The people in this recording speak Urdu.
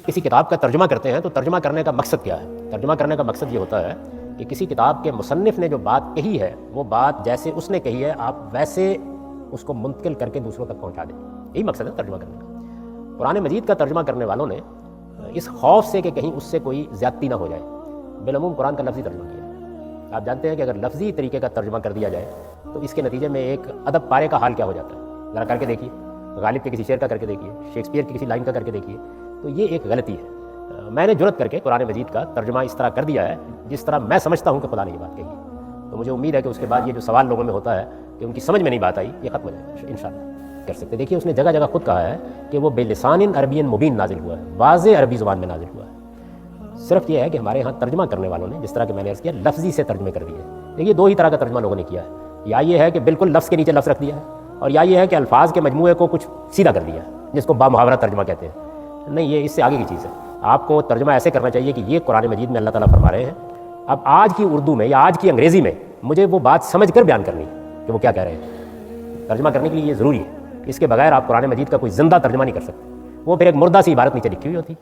کسی کتاب کا ترجمہ کرتے ہیں تو ترجمہ کرنے کا مقصد کیا ہے؟ ترجمہ کرنے کا مقصد یہ ہوتا ہے کہ کسی کتاب کے مصنف نے جو بات کہی ہے وہ بات جیسے اس نے کہی ہے آپ ویسے اس کو منتقل کر کے دوسروں تک پہنچا دیں. یہی مقصد ہے ترجمہ کرنے کا. قرآن مجید کا ترجمہ کرنے والوں نے اس خوف سے کہ کہیں اس سے کوئی زیادتی نہ ہو جائے بالعموم قرآن کا لفظی ترجمہ کیا ہے. آپ جانتے ہیں کہ اگر لفظی طریقے کا ترجمہ کر دیا جائے تو اس کے نتیجے میں ایک ادب پارے کا حال کیا ہو جاتا ہے. ذرا کر کے دیکھیے, غالب کے کسی شعر کا کر کے دیکھیے, شیکسپیئر کی کسی لائن کا کر کے دیکھیے, تو یہ ایک غلطی ہے. میں نے جرت کر کے قرآن مجید کا ترجمہ اس طرح کر دیا ہے جس طرح میں سمجھتا ہوں کہ خدا نے یہ بات کہی ہے. تو مجھے امید ہے کہ اس کے بعد یہ جو سوال لوگوں میں ہوتا ہے کہ ان کی سمجھ میں نہیں بات آئی, یہ ختم ہو جائے انشاءاللہ. کر سکتے. دیکھیے اس نے جگہ جگہ خود کہا ہے کہ وہ بلسان عربی مبین نازل ہوا ہے, واضح عربی زبان میں نازل ہوا ہے. صرف یہ ہے کہ ہمارے ہاں ترجمہ کرنے والوں نے جس طرح کہ میں نے عرض کیا لفظی سے ترجمے کر دیے. دیکھیے دو ہی طرح کا ترجمہ لوگوں نے کیا ہے. یا یہ ہے کہ بالکل لفظ کے نیچے لفظ رکھ دیا ہے, اور یا یہ ہے کہ الفاظ کے مجموعے کو کچھ سیدھا کر دیا ہے جس کو بامحاورہ ترجمہ کہتے ہیں. نہیں, یہ اس سے آگے کی چیز ہے. آپ کو ترجمہ ایسے کرنا چاہیے کہ یہ قرآن مجید میں اللہ تعالیٰ فرما رہے ہیں, اب آج کی اردو میں یا آج کی انگریزی میں مجھے وہ بات سمجھ کر بیان کرنی ہے کہ وہ کیا کہہ رہے ہیں. ترجمہ کرنے کے لیے یہ ضروری ہے. اس کے بغیر آپ قرآن مجید کا کوئی زندہ ترجمہ نہیں کر سکتے. وہ پھر ایک مردہ سی عبارت نیچے لکھی ہوئی ہوتی.